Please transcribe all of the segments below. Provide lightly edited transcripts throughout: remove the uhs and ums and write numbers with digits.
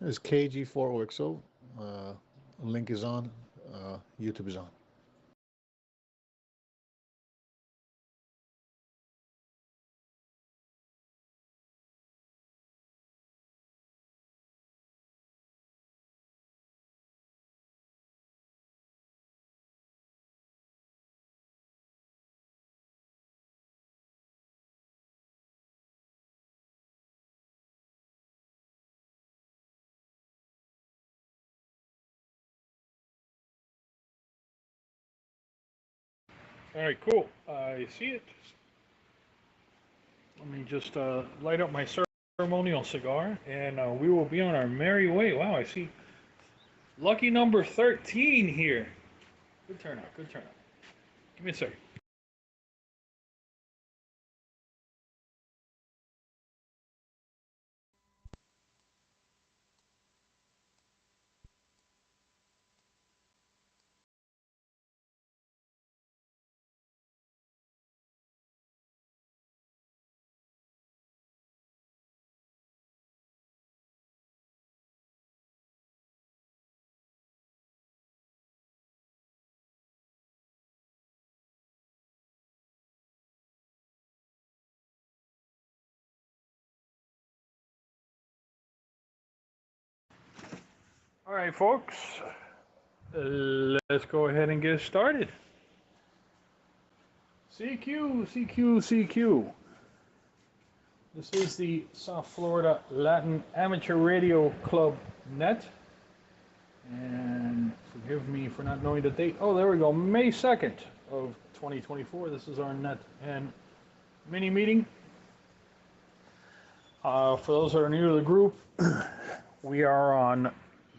It's KG4OXO. Link is on. YouTube is on. All right, cool. I see it. Let me just light up my ceremonial cigar, and we will be on our merry way. Wow, I see lucky number 13 here. Good turnout, good turnout. Give me a second. All right, folks, let's go ahead and get started. CQ, CQ, CQ. This is the South Florida Latin Amateur Radio Club net. And forgive me for not knowing the date. Oh, there we go. May 2nd of 2024. This is our net and mini meeting. For those that are new to the group, we are on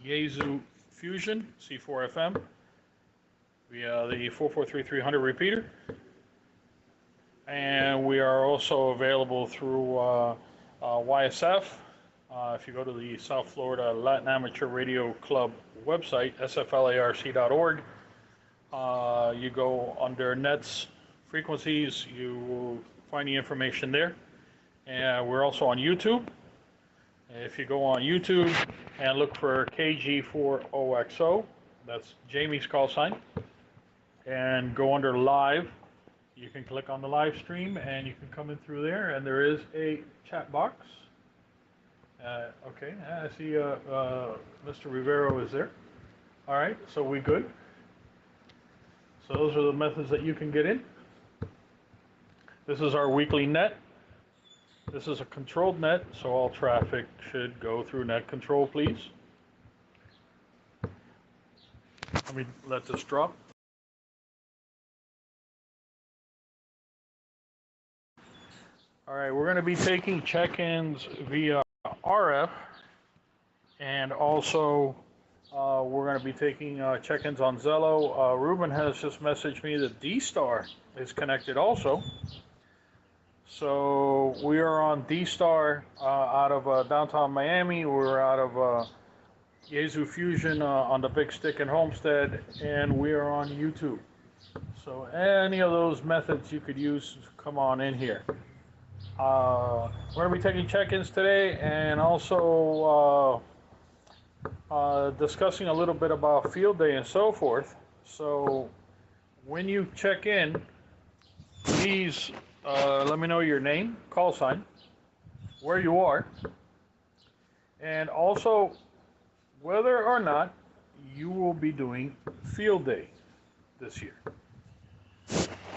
Yaesu Fusion C4FM via the 443300 repeater. And we are also available through YSF. If you go to the South Florida Latin Amateur Radio Club website, sflarc.org, you go under nets, frequencies, you will find the information there. And we're also on YouTube. If you go on YouTube and look for KG4OXO, that's Jamie's call sign, and go under live, you can click on the live stream and you can come in through there, and there is a chat box. Okay, I see Mr. Rivero is there. All right, so we good. So those are the methods that you can get in. This is our weekly net. This is a controlled net, so all traffic should go through net control, please. Let me let this drop. All right, we're going to be taking check-ins via RF, and also we're going to be taking check-ins on Zello. Ruben has just messaged me that D-Star is connected also. So we are on D-Star out of downtown Miami. We're out of Yaesu Fusion on the Big Stick in Homestead, and we are on YouTube. So any of those methods you could use, come on in here. We're going to be taking check-ins today, and also discussing a little bit about field day and so forth. So when you check in, please let me know your name, call sign, where you are, and also whether or not you will be doing field day this year.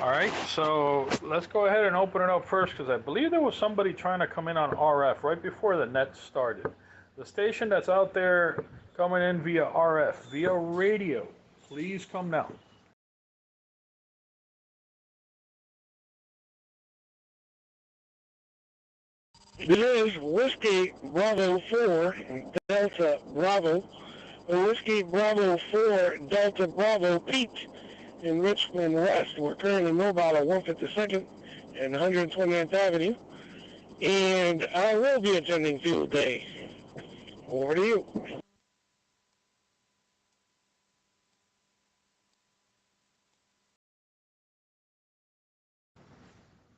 All right, so let's go ahead and open it up first, because I believe there was somebody trying to come in on RF right before the net started. The station that's out there coming in via RF, via radio, please come now. This is Whiskey Bravo 4 Delta Bravo, Whiskey Bravo 4 Delta Bravo Pete in Richmond West. We're currently mobile at 152nd and 129th Avenue, and I will be attending field day. Over to you.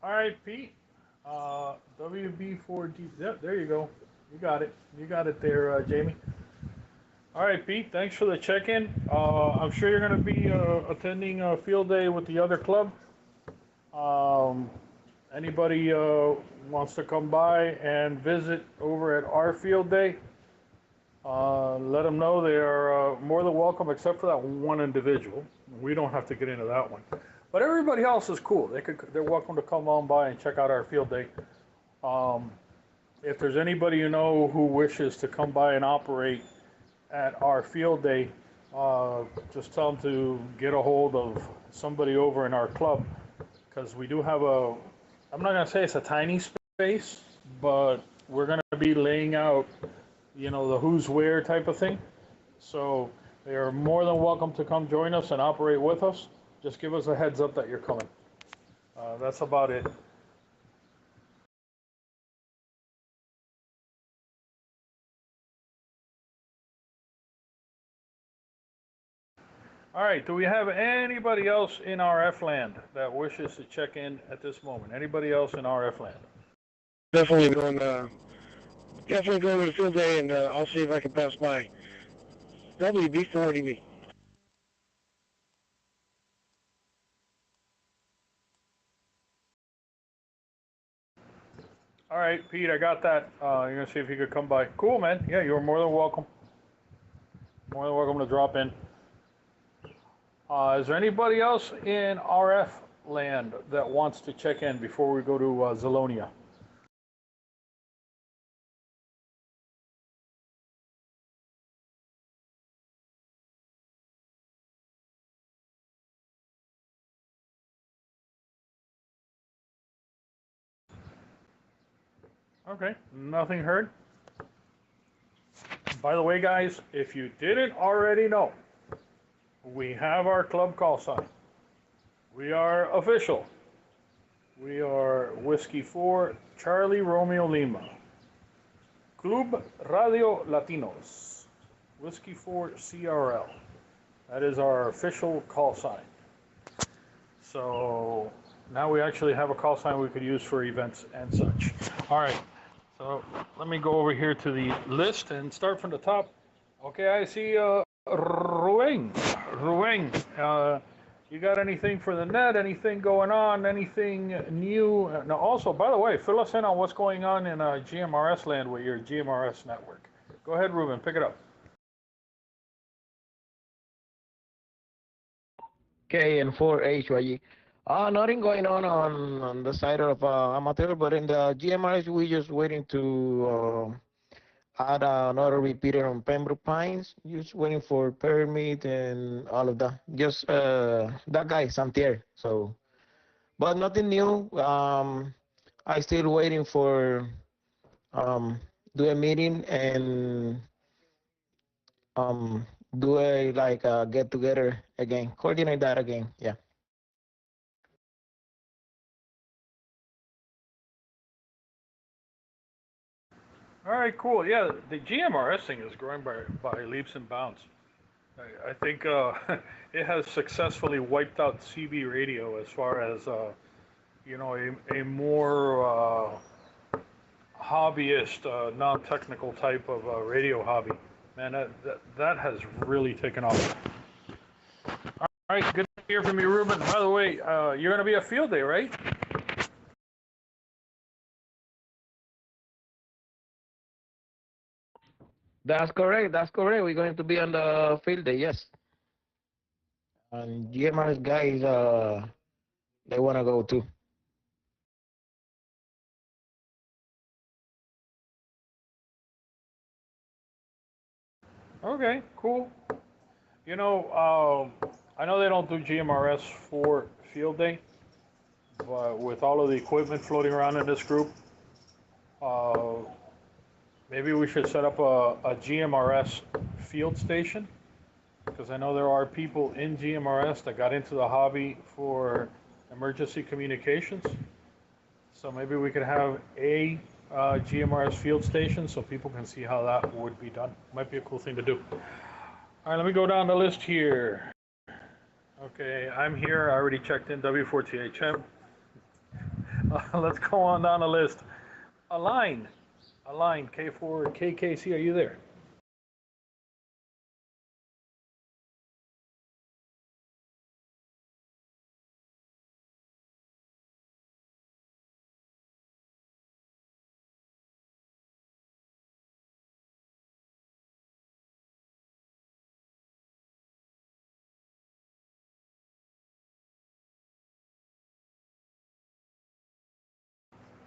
All right, Pete. WB4D. Yep, there you go. You got it. You got it there, Jamie. All right, Pete, thanks for the check-in. I'm sure you're going to be attending a field day with the other club. Um, Anybody wants to come by and visit over at our field day, let them know they are more than welcome, except for that one individual. We don't have to get into that one. But everybody else is cool. They're welcome to come on by and check out our field day. If there's anybody you know who wishes to come by and operate at our field day, just tell them to get a hold of somebody over in our club, because we do have I'm not going to say it's a tiny space, but we're going to be laying out, the who's where type of thing. So they are more than welcome to come join us and operate with us. Just give us a heads up that you're coming. That's about it. All right, do we have anybody else in RF land that wishes to check in at this moment? Anybody else in RF land? Definitely going to the field day, and I'll see if I can pass by. WB4DB. All right, Pete, I got that. You're going to see if you could come by. Cool, man. Yeah, you're more than welcome. More than welcome to drop in. Is there anybody else in RF land that wants to check in before we go to Zalonia? Okay, nothing heard. By the way, guys, if you didn't already know, we have our club call sign. We are official. We are Whiskey 4 Charlie Romeo Lima. Club Radio Latinos. Whiskey 4 CRL. That is our official call sign. So now we actually have a call sign we could use for events and such. All right. So let me go over here to the list and start from the top. Okay, I see Rueng. You got anything for the net? Anything going on? Anything new? Now, also, by the way, fill us in on what's going on in GMRS land with your GMRS network. Go ahead, Ruben, pick it up. K and 4HYE. Nothing going on the side of amateur, but in the GMRS, we're just waiting to add another repeater on Pembroke Pines. Just waiting for permit and all of that. Just that guy, Santier. So, but nothing new. I still waiting for do a meeting and do a get together again, coordinate that again. Yeah. All right, cool. Yeah, the GMRS thing is growing by leaps and bounds. I think it has successfully wiped out CB radio as far as a more hobbyist, non-technical type of radio hobby. Man, that has really taken off. All right, good to hear from you, Ruben. By the way, you're going to be at field day, right? That's correct. That's correct. We're going to be on the field day, yes. And GMRS guys, they want to go too. Okay, cool. I know they don't do GMRS for field day, but with all of the equipment floating around in this group, maybe we should set up a GMRS field station, because I know there are people in GMRS that got into the hobby for emergency communications. So maybe we could have a GMRS field station so people can see how that would be done. Might be a cool thing to do. All right, let me go down the list here. Okay, I'm here. I already checked in W4THM. Let's go on down the list. Align K4 KKC, are you there?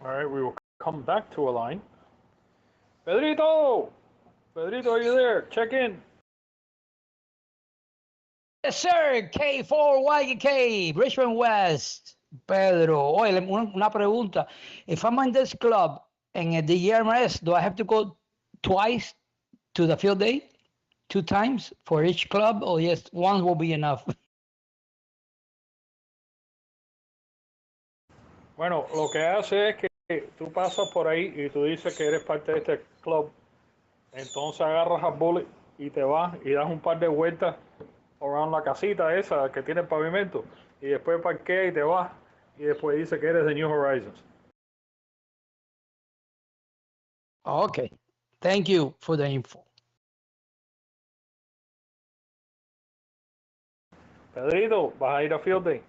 All right, we will come back to a line. Pedrito! Pedrito, are you there? Check in. Yes, sir. K4YK, Richmond West. Pedro, oye, una pregunta. If I'm in this club and the EMS, do I have to go twice to the field day? 2 times for each club, or just one will be enough? Bueno, lo que hace es que tú pasas por ahí y tú dices que eres parte de este club. Entonces agarras a Bullet y te vas y das un par de vueltas around la casita esa que tiene el pavimento. Y después parqueas y te vas. Y después dice que eres de New Horizons. Okay. Thank you for the info. Pedrito, vas a ir a Field Day.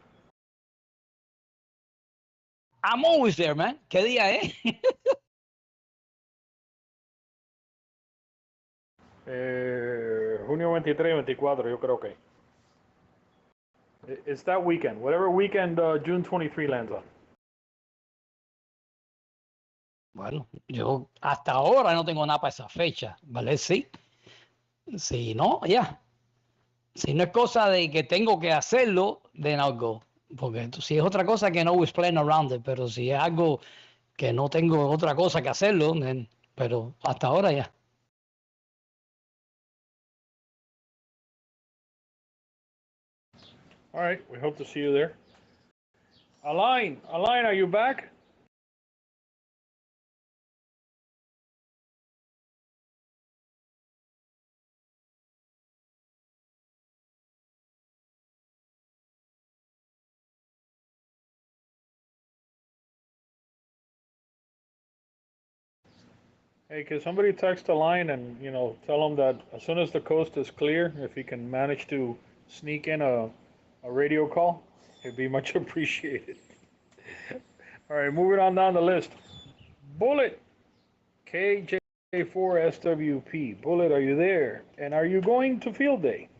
I'm always there, man. ¿Qué día, eh? Junio 23 y 24, yo creo que. It's that weekend. Whatever weekend June 23 lands on. Bueno, yo hasta ahora no tengo nada para esa fecha, ¿vale? Sí. Si no, ya. Si no es cosa de que tengo que hacerlo, then I'll go. Porque si es otra cosa que no always plan around it, pero si es algo que no tengo otra cosa que hacerlo, then, pero hasta ahora ya. All right, we hope to see you there. Alain, are you back? Hey, can somebody text Alain and, tell him that as soon as the coast is clear, if he can manage to sneak in a radio call, it'd be much appreciated. All right, moving on down the list. Bullet, KJ4SWP. Bullet, are you there? And are you going to field day?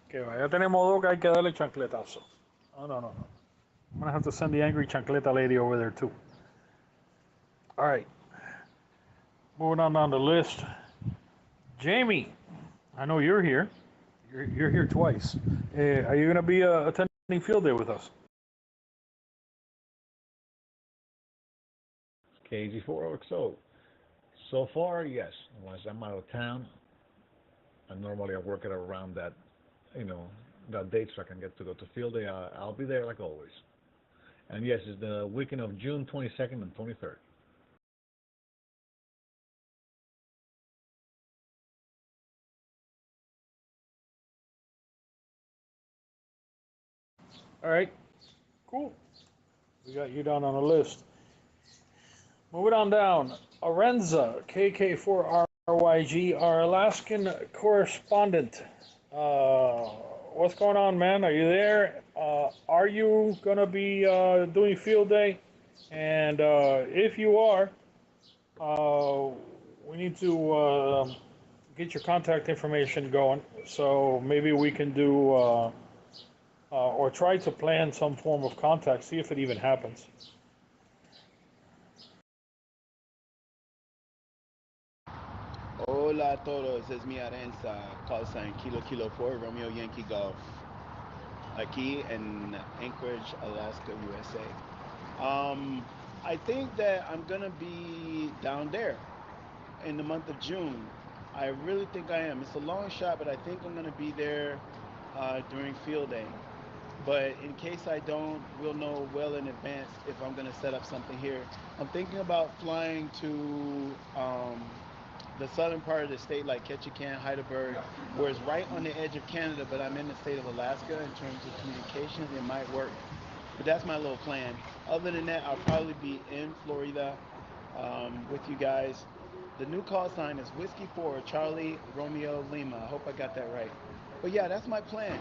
Que vaya tenemos dos que hay que darle chancletazo. Oh, no. I'm going to have to send the angry chancleta lady over there, too. All right. Moving on down the list. Jamie, I know you're here. You're here twice. Are you going to be attending field day with us? KG4OXO. So far, yes. Unless I'm out of town, and normally I work it around that, that date so I can get to go to field day. I'll be there like always. And yes, it's the weekend of June 22nd and 23rd. All right. Cool. We got you down on the list. Moving on down. Arenza, KK4RYG, our Alaskan correspondent. What's going on, man? Are you there? Are you going to be doing field day? And if you are, we need to get your contact information going. So maybe we can do, or try to plan some form of contact, see if it even happens. Hola a todos, es mi Arenza, call sign Kilo Kilo 4 Romeo Yankee Golf, aquí en Anchorage, Alaska, USA. I think that I'm gonna be down there in the month of June. I really think I am. It's a long shot, but I think I'm gonna be there during field day. But in case I don't, we'll know well in advance if I'm gonna set up something here. I'm thinking about flying to the southern part of the state, like Ketchikan, Heidelberg, where it's right on the edge of Canada, but I'm in the state of Alaska in terms of communications. It might work, but that's my little plan. Other than that, I'll probably be in Florida with you guys. The new call sign is Whiskey 4 Charlie Romeo Lima. I hope I got that right. But yeah, that's my plan.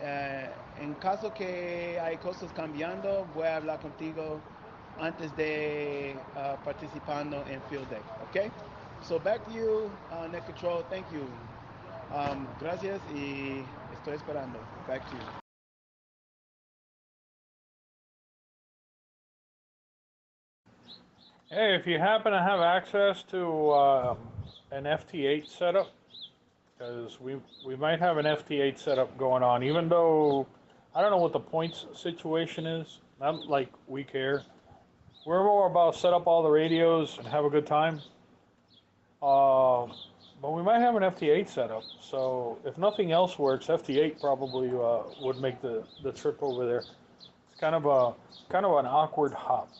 En caso que hay cosas cambiando, voy a hablar contigo antes de participando en Field Day. Okay? So back to you, Net Control. Thank you. Gracias y estoy esperando. Back to you. Hey, if you happen to have access to an FT8 setup, because we might have an FT8 setup going on, even though I don't know what the points situation is. Not like we care. We're more about set up all the radios and have a good time. But we might have an FT8 setup. So if nothing else works, FT8 probably would make the trip over there. It's kind of an awkward hop.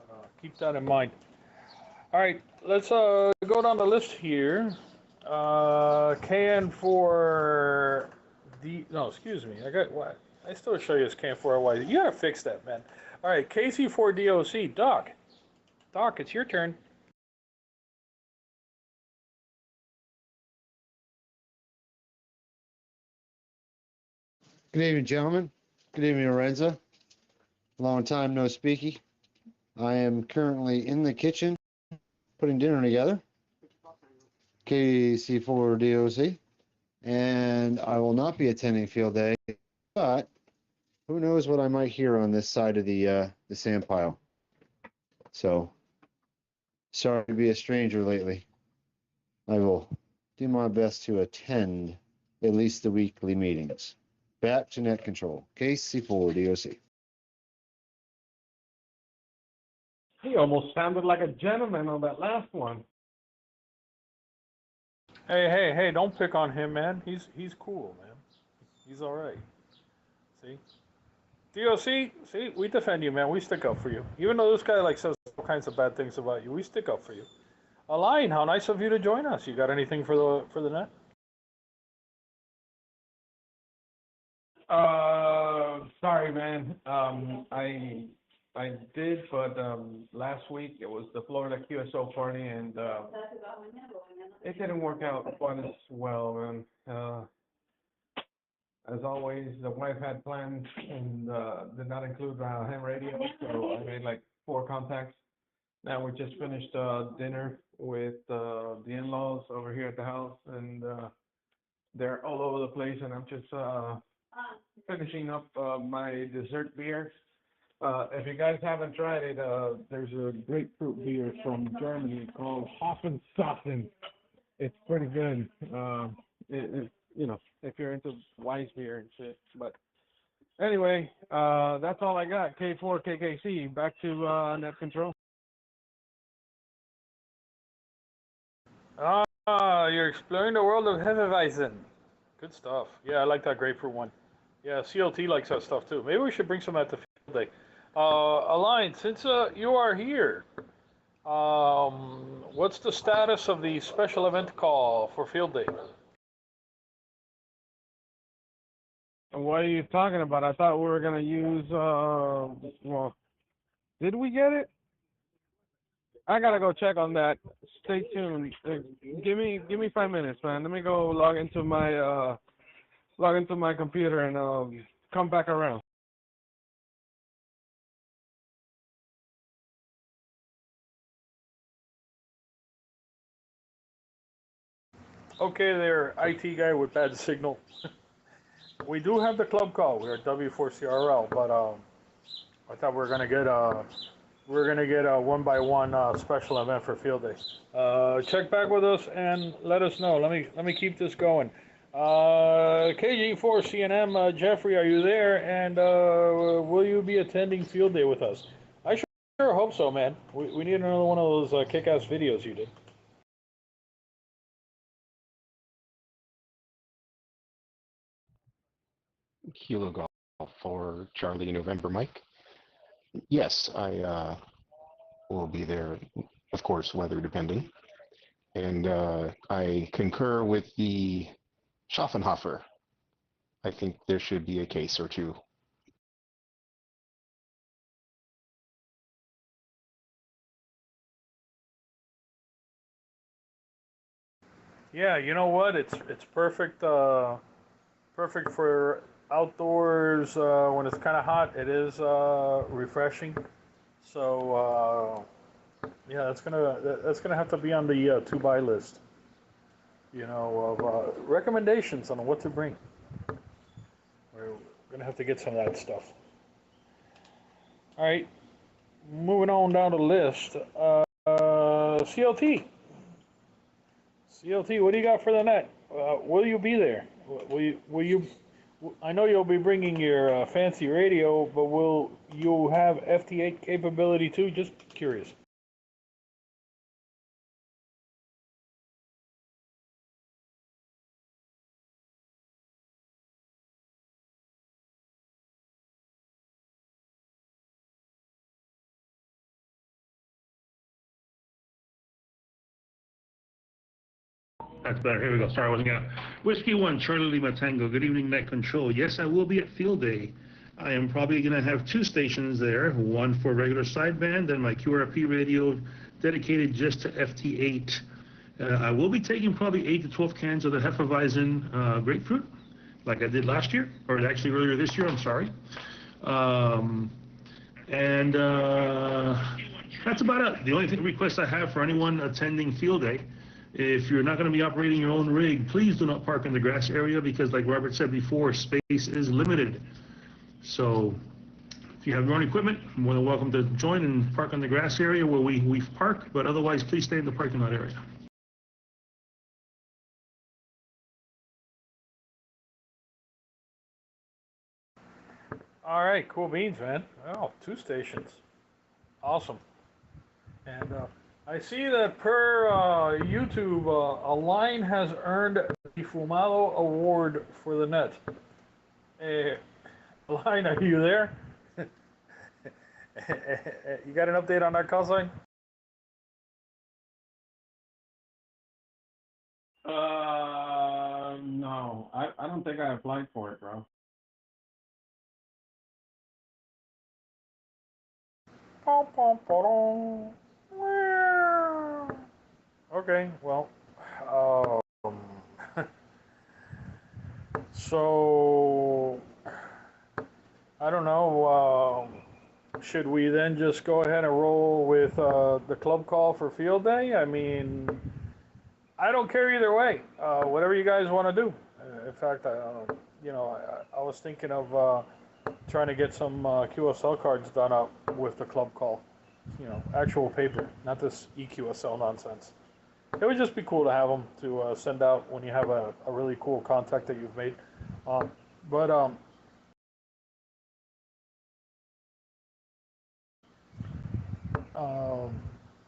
But, keep that in mind. All right, let's go down the list here. KN for D. No, excuse me. I got what? I still show you as KN4LY. You gotta fix that, man. All right, KC4DOC. Doc, it's your turn. Good evening, gentlemen. Good evening, Lorenza. Long time no speaky. I am currently in the kitchen putting dinner together. KC4DOC. And I will not be attending field day, but who knows what I might hear on this side of the sand pile. So, sorry to be a stranger lately. I will do my best to attend at least the weekly meetings. Back to Net Control, KC4DOC. He almost sounded like a gentleman on that last one. Hey, don't pick on him, man. He's cool, man. He's all right. See? DOC, see, we defend you, man. We stick up for you. Even though this guy says all kinds of bad things about you, we stick up for you. Align, how nice of you to join us. You got anything for the net? Sorry, man. I did, but last week it was the Florida QSO party, and it didn't work out quite as well, man. As always, the wife had plans and did not include ham radio, so I made like 4 contacts. Now we just finished dinner with the in-laws over here at the house, and they're all over the place, and I'm just finishing up my dessert beer. If you guys haven't tried it, there's a grapefruit beer from Germany called Hoffenstaffen. It's pretty good. If you're into Weiss beer and shit. But anyway, that's all I got. K4KKC. Back to Net Control. You're exploring the world of Hefeweizen. Good stuff. Yeah, I like that grapefruit one. Yeah, CLT likes that stuff too. Maybe we should bring some at the field day. Align, since you are here, what's the status of the special event call for field day? What are you talking about? I thought we were gonna use. Well, did we get it? I gotta go check on that. Stay tuned. Give me 5 minutes, man. Let me go log into my computer and come back around. Okay there, IT guy with bad signal. We do have the club call. We're at W4CRL, but I thought we were gonna get a 1x1 special event for field day. Check back with us and let us know. Let me keep this going. KG4CNM, Jeffrey, are you there? And will you be attending field day with us? I sure hope so, man. We need another one of those kick-ass videos you did. Kilo Golf for Charlie November Mike. Yes, I will be there, of course, weather depending. And I concur with the Schaffenhofer. I think there should be a case or two. Yeah, you know what? It's perfect perfect for outdoors when it's kind of hot. It is refreshing. So yeah, that's gonna have to be on the to buy list. You know, of recommendations on what to bring. We're gonna have to get some of that stuff. All right, moving on down the list. CLT. CLT, what do you got for the net? Will you be there? Will you? I know you'll be bringing your fancy radio, but will you have FT8 capability too? Just curious. That's better. Here we go. Sorry, I wasn't gonna. Whiskey 1, Charlie Lima Tango. Good evening, Net Control. Yes, I will be at Field Day. I am probably going to have 2 stations there, one for regular sideband and my QRP radio dedicated just to FT8. I will be taking probably 8 to 12 cans of the Hefeweizen grapefruit, like I did last year, or actually earlier this year, I'm sorry. And that's about it. The only request I have for anyone attending Field Day, if you're not going to be operating your own rig, please do not park in the grass area because, like Robert said before, space is limited. So if you have your own equipment, you're more than welcome to join and park in the grass area where we park, but otherwise, please stay in the parking lot area. All right, cool beans, man. Oh, 2 stations. Awesome. And I see that per YouTube, a line has earned the Fumalo Award for the net. Line, are you there? You got an update on that call sign? No, I don't think I applied for it, bro. Okay, well, so I don't know. Should we then just go ahead and roll with the club call for Field Day? I mean, I don't care either way. Whatever you guys want to do. In fact, you know, I was thinking of trying to get some QSL cards done up with the club call. You know, actual paper, not this EQSL nonsense. It would just be cool to have them to send out when you have a really cool contact that you've made.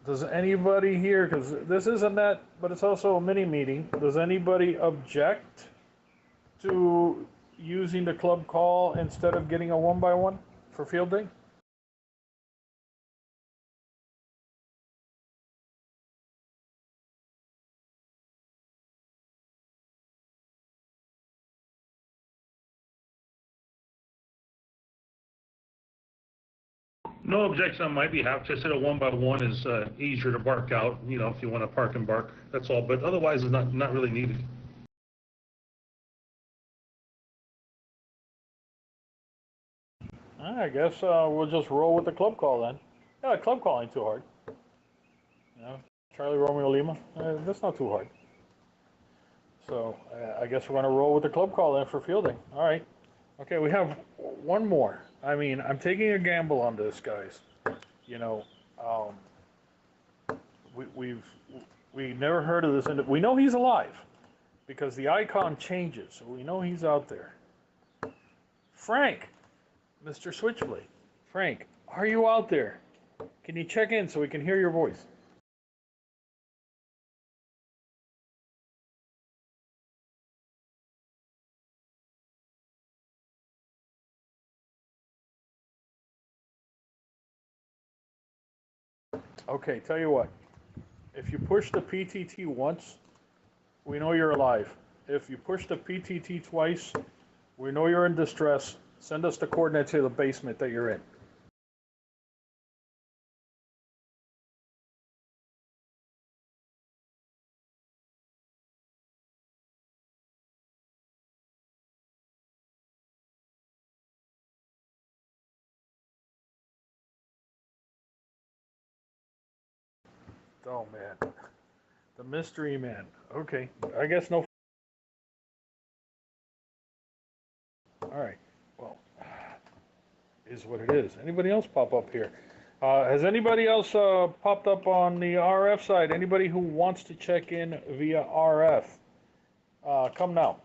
Does anybody here, because this is a net, but it's also a mini meeting, does anybody object to using the club call instead of getting a 1x1 for Field Day? No objection on my behalf. Just that a 1x1 is easier to bark out, you know, if you want to park and bark. That's all. But otherwise, it's not really needed. I guess we'll just roll with the club call then. Yeah, the club call ain't too hard. You know, Charlie Romeo Lima, that's not too hard. So I guess we're going to roll with the club call then for Field Day. All right. Okay, we have one more. I mean, I'm taking a gamble on this, guys. You know, we never heard of this. We know he's alive because the icon changes, so we know he's out there. Frank, Mr. Switchblade. Frank, are you out there? Can you check in so we can hear your voice? Okay, tell you what. If you push the PTT once, we know you're alive. If you push the PTT twice, we know you're in distress. Send us the coordinates to the basement that you're in. Oh man, the mystery man. Okay, I guess no. All right. Well, is what it is. Anybody else pop up here? Has anybody else popped up on the RF side? Anybody who wants to check in via RF? Come now.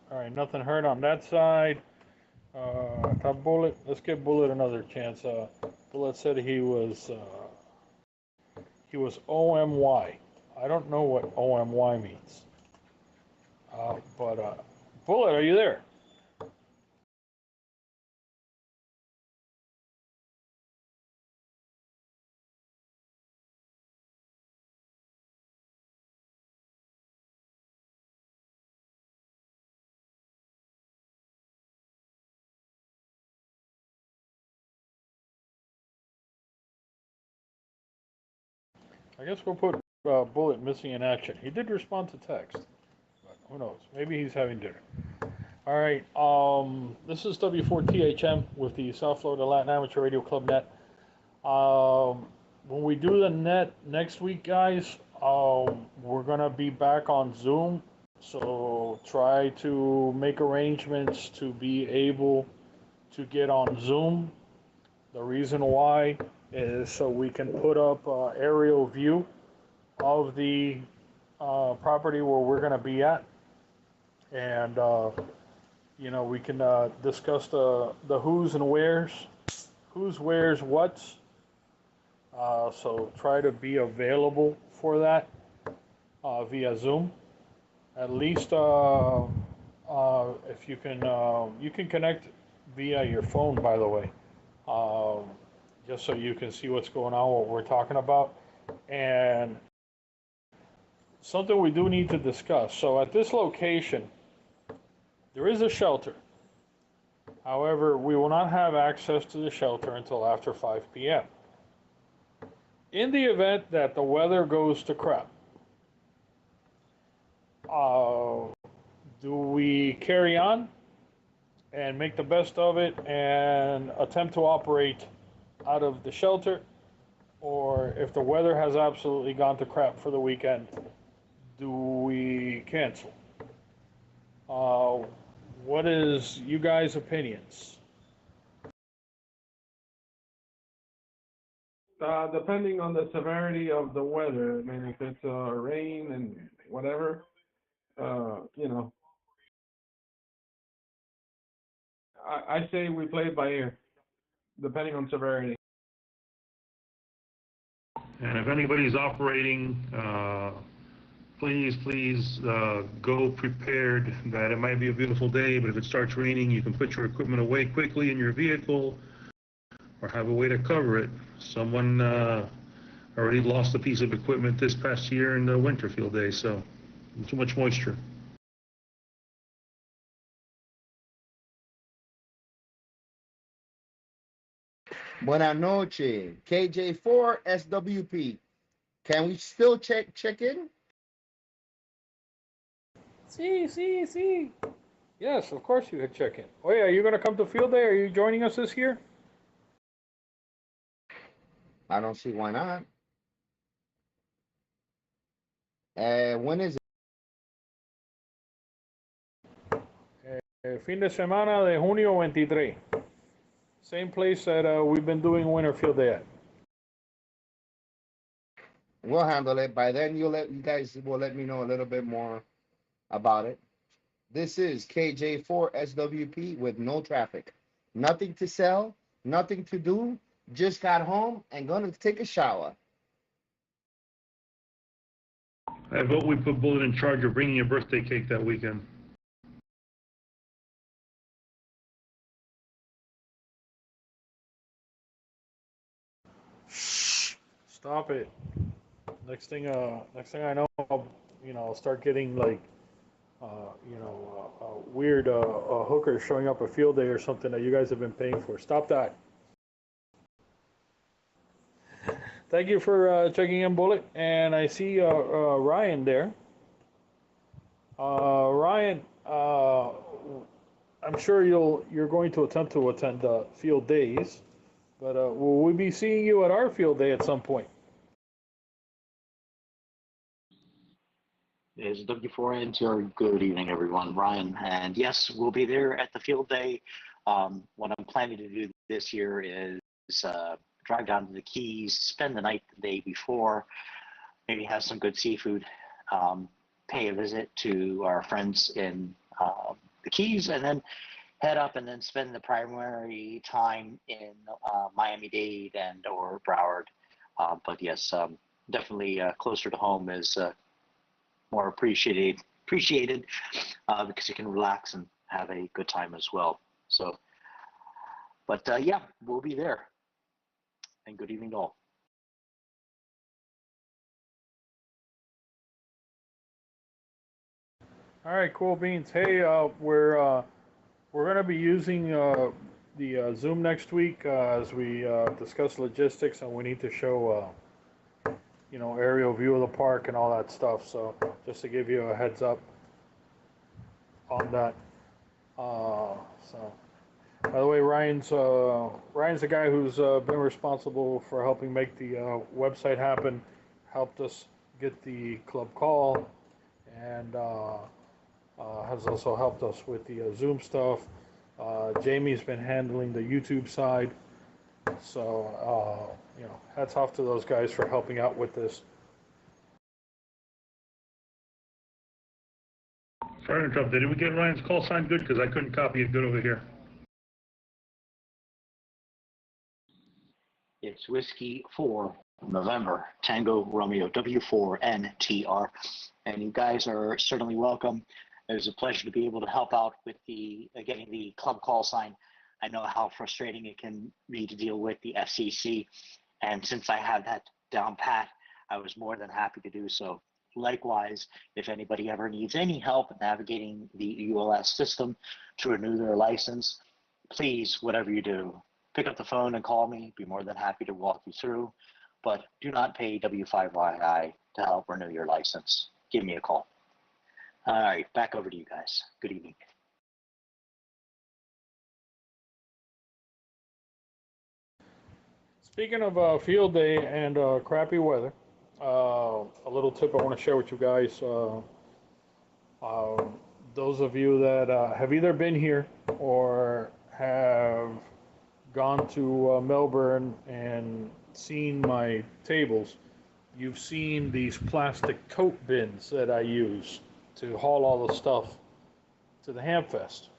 All right, nothing heard on that side. Top Bullet, let's give Bullet another chance. Bullet said he was OMY. I don't know what OMY means. But Bullet, are you there? I guess we'll put Bullet missing in action. He did respond to text, but who knows? Maybe he's having dinner. All right. This is W4THM with the South Florida Latin Amateur Radio Club Net. When we do the net next week, guys, we're gonna be back on Zoom. So try to make arrangements to be able to get on Zoom. The reason why is so we can put up aerial view of the property where we're going to be at, and you know, we can discuss the who's and where's, who's, where's, what's. So try to be available for that via Zoom. At least if you can connect via your phone, by the way. Just so you can see what's going on, what we're talking about. And something we do need to discuss. So at this location, there is a shelter. However, we will not have access to the shelter until after 5 p.m. In the event that the weather goes to crap, do we carry on and make the best of it and attempt to operate out of the shelter? Or if the weather has absolutely gone to crap for the weekend, do we cancel? What is you guys' opinions? Depending on the severity of the weather, I mean, if it's rain and whatever, you know, I say we play it by ear, depending on severity. And if anybody's operating, please go prepared that it might be a beautiful day, but if it starts raining, you can put your equipment away quickly in your vehicle or have a way to cover it. Someone already lost a piece of equipment this past year in the winter field day, so too much moisture. Buenas noches, KJ4 SWP. Can we still check in? See. Yes, of course you could check in. Oh yeah, are you going to come to field day? Are you joining us this year? I don't see why not. When is it? Fin de semana de junio 23. Same place that we've been doing winter field day at. We'll handle it. By then, you guys will let me know a little bit more about it. This is KJ4 SWP with no traffic. Nothing to sell, nothing to do. Just got home and gonna take a shower. I vote we put Bullet in charge of bringing a birthday cake that weekend. Stop it. Next thing I know, I'll start getting like weird hookers showing up at field day or something that you guys have been paying for. Stop that. Thank you for checking in, Bullet. And I see Ryan there. Ryan, I'm sure you're going to attempt to attend field days, but will we be seeing you at our field day at some point? Is W4NTR. Good evening, everyone. Ryan, and yes, we'll be there at the field day. What I'm planning to do this year is drive down to the Keys, spend the night the day before, maybe have some good seafood, pay a visit to our friends in the Keys, and then head up and then spend the primary time in Miami-Dade and or Broward. But yes, definitely closer to home is more appreciated because you can relax and have a good time as well. So, but yeah, we'll be there. And good evening to all. All right, cool beans. Hey, we're going to be using the Zoom next week as we discuss logistics, and we need to show aerial view of the park and all that stuff. So just to give you a heads up on that. So by the way, Ryan's the guy who's been responsible for helping make the website happen, helped us get the club call, and has also helped us with the Zoom stuff. Jamie's been handling the YouTube side. So, hats off to those guys for helping out with this. Sorry to interrupt. Did we get Ryan's call sign good? Because I couldn't copy it good over here. It's Whiskey 4 November Tango Romeo W4NTR, and you guys are certainly welcome. It was a pleasure to be able to help out with the getting the club call sign. I know how frustrating it can be to deal with the FCC, and since I have that down pat, I was more than happy to do so. Likewise, if anybody ever needs any help navigating the ULS system to renew their license, please, whatever you do, pick up the phone and call me. Be more than happy to walk you through, but do not pay W5YI to help renew your license. Give me a call. All right, back over to you guys. Good evening. Speaking of field day and crappy weather, a little tip I want to share with you guys. Those of you that have either been here or have gone to Melbourne and seen my tables, you've seen these plastic tote bins that I use to haul all the stuff to the Hamfest.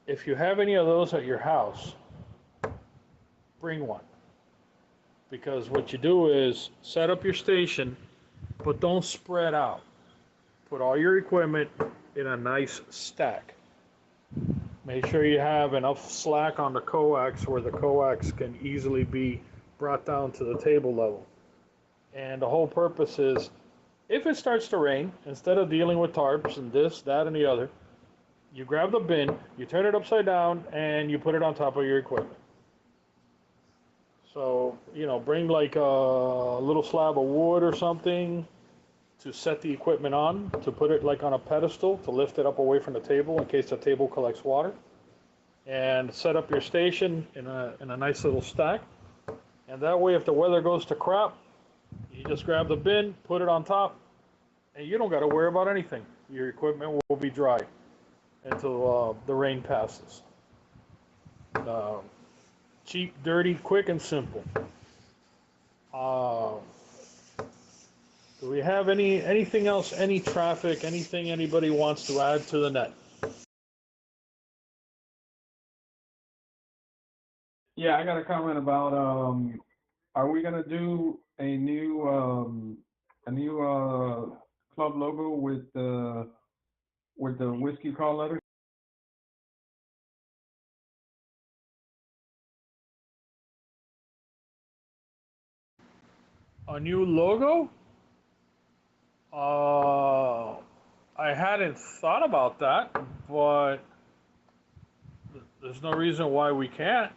If you have any of those at your house, bring one. Because what you do is set up your station, but don't spread out. Put all your equipment in a nice stack. Make sure you have enough slack on the coax where the coax can easily be brought down to the table level. And the whole purpose is, if it starts to rain, instead of dealing with tarps and this, that, and the other, you grab the bin, you turn it upside down, and you put it on top of your equipment. So, bring like a little slab of wood or something to set the equipment on, to put it like on a pedestal, to lift it up away from the table in case the table collects water. And set up your station in a nice little stack. And that way, if the weather goes to crap, you just grab the bin, put it on top, and you don't got to worry about anything. Your equipment will be dry until the rain passes. Cheap, dirty, quick, and simple. Do we have anything else, any traffic, anything anybody wants to add to the net? Yeah, I got a comment about are we gonna do a new club logo with the whiskey call letters? A new logo? I hadn't thought about that, but there's no reason why we can't.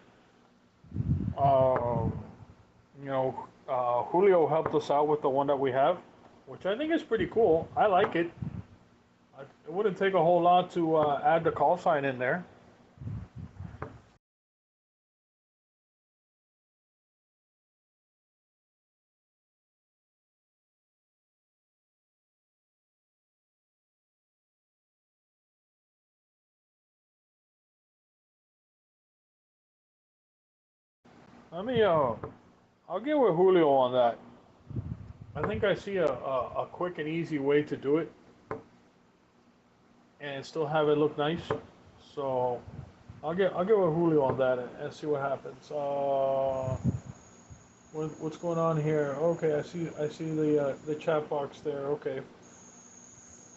You know, Julio helped us out with the one that we have, which I think is pretty cool. I like it. It wouldn't take a whole lot to add the call sign in there. Let me, I'll get with Julio on that. I think I see a quick and easy way to do it and still have it look nice. So I'll get with Julio on that and see what happens. What's going on here? Okay, I see the chat box there. Okay.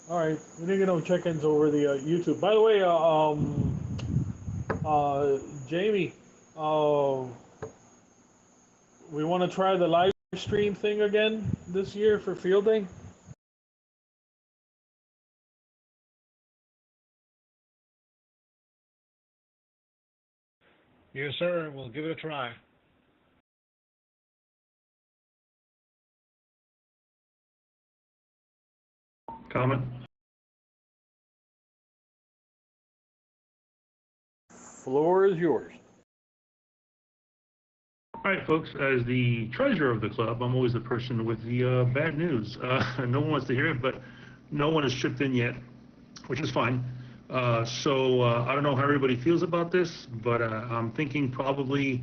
All right, we didn't get no check-ins over the YouTube. By the way, Jamie, we want to try the live stream thing again this year for Field Day. Yes, sir. We'll give it a try. Comment? Floor is yours. All right, folks, as the treasurer of the club, I'm always the person with the bad news. No one wants to hear it, but no one has chipped in yet, which is fine. So I don't know how everybody feels about this, but I'm thinking probably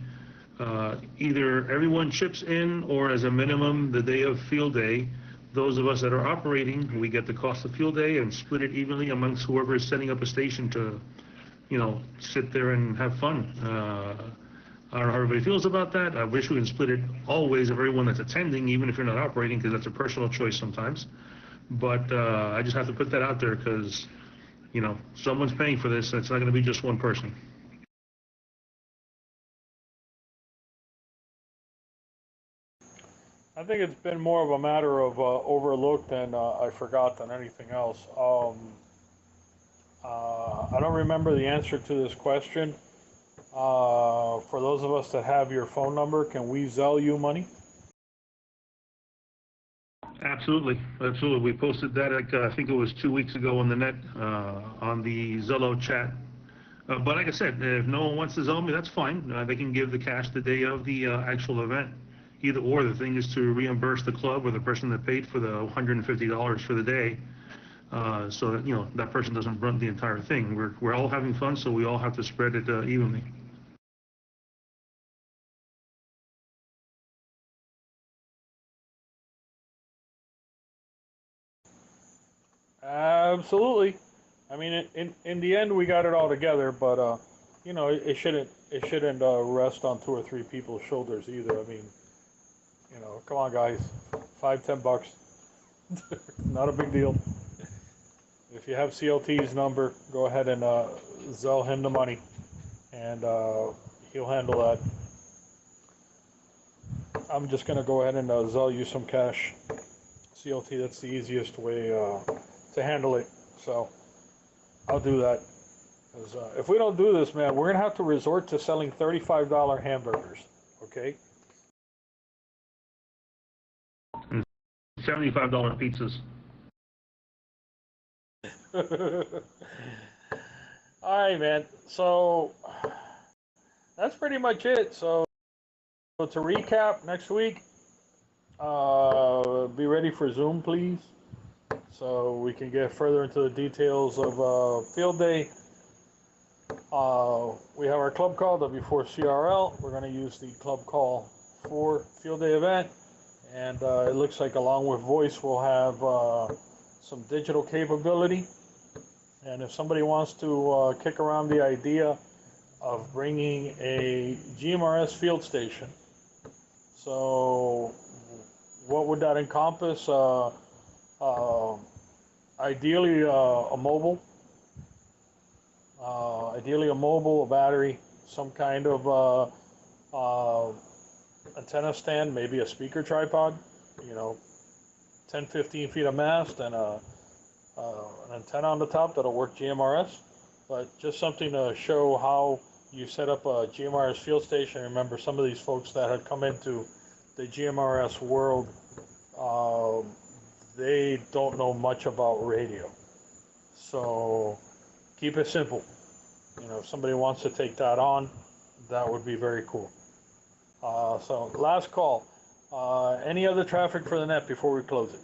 either everyone chips in or as a minimum the day of field day, those of us that are operating, we get the cost of field day and split it evenly amongst whoever is setting up a station to, you know, sit there and have fun. I don't know how everybody feels about that. I wish we could split it always of everyone that's attending, even if you're not operating, because that's a personal choice sometimes. But I just have to put that out there because, you know, someone's paying for this. It's not going to be just one person. I think it's been more of a matter of overlooked and I forgot than anything else. I don't remember the answer to this question. For those of us that have your phone number, can we Zelle you money? Absolutely, absolutely. We posted that, like, I think it was 2 weeks ago on the net, on the Zello chat. But like I said, if no one wants to Zelle me, that's fine. They can give the cash the day of the actual event. Either or, the thing is to reimburse the club or the person that paid for the $150 for the day, so that, you know, that person doesn't run the entire thing. We're all having fun, so we all have to spread it evenly. Absolutely. I mean, in the end, we got it all together, but you know, it shouldn't rest on 2 or 3 people's shoulders either. I mean, you know, come on, guys, $5-10, not a big deal. If you have CLT's number, go ahead and Zelle him the money, and he'll handle that. I'm just gonna go ahead and Zelle you some cash. CLT, that's the easiest way to handle it. So I'll do that. 'Cause, if we don't do this, man, we're gonna have to resort to selling $35 hamburgers. Okay. And $75 pizzas. All right, man. So that's pretty much it. So to recap, next week, be ready for Zoom, please, so we can get further into the details of field day. We have our club call, W4CRL. We're going to use the club call for field day event, and it looks like along with voice, we'll have some digital capability. And if somebody wants to kick around the idea of bringing a GMRS field station, so what would that encompass? Ideally a mobile, a battery, some kind of antenna stand, maybe a speaker tripod, you know, 10-15 feet of mast and a an antenna on the top that'll work GMRS, but just something to show how you set up a GMRS field station. Remember, some of these folks that had come into the GMRS world, they don't know much about radio. So keep it simple. You know, if somebody wants to take that on, that would be very cool. So last call. Any other traffic for the net before we close it?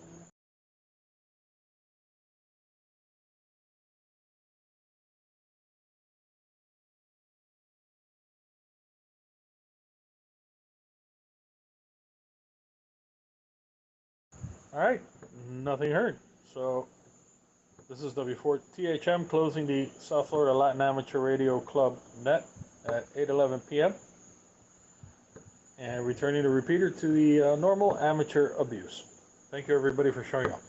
All right, nothing heard. So this is W4THM closing the South Florida Latin Amateur Radio Club net at 8:11 p.m. and returning the repeater to the normal amateur abuse. Thank you everybody for showing up.